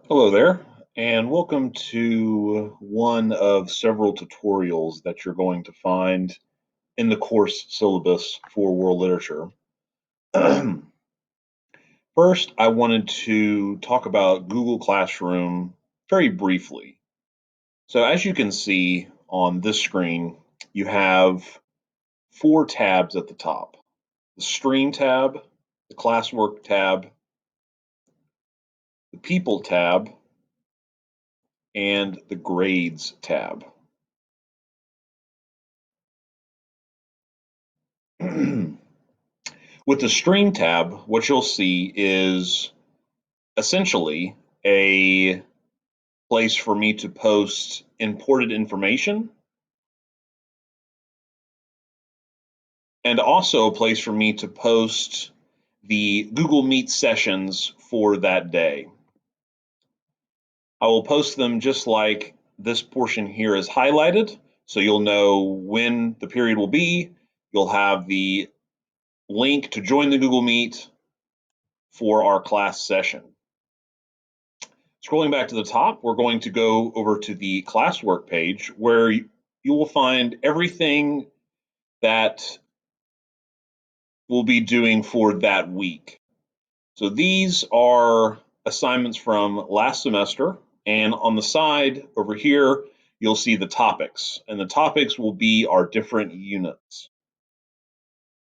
Hello there, and welcome to one of several tutorials that you're going to find in the course syllabus for world literature. First, I wanted to talk about Google Classroom very briefly. So as you can see on this screen, you have four tabs at the top: the Stream tab, the Classwork tab, the People tab, and the Grades tab. With the Stream tab, what you'll see is essentially a place for me to post imported information and also a place for me to post the Google Meet sessions for that day. I will post them just like this portion here is highlighted, so you'll know when the period will be. You'll have the link to join the Google Meet for our class session. Scrolling back to the top, we're going to go over to the classwork page where you will find everything that we'll be doing for that week. So these are assignments from last semester, and on the side over here, you'll see the topics, and the topics will be our different units.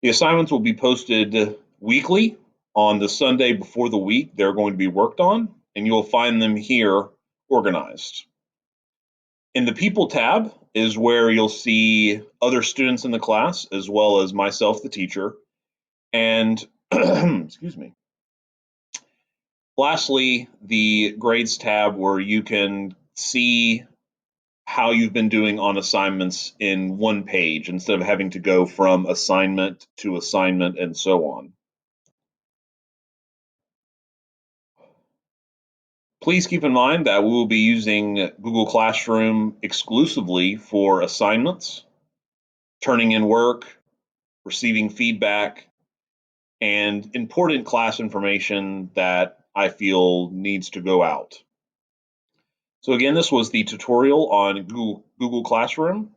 The assignments will be posted weekly on the Sunday before the week they're going to be worked on, and you'll find them here organized. In the People tab is where you'll see other students in the class, as well as myself, the teacher. And excuse me. Lastly, the Grades tab, where you can see how you've been doing on assignments in one page instead of having to go from assignment to assignment and so on. Please keep in mind that we will be using Google Classroom exclusively for assignments, turning in work, receiving feedback, and important class information that I feel needs to go out. So again, this was the tutorial on Google Classroom.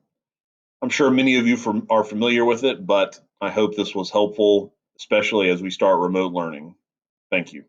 I'm sure many of you are familiar with it, but I hope this was helpful, especially as we start remote learning. Thank you.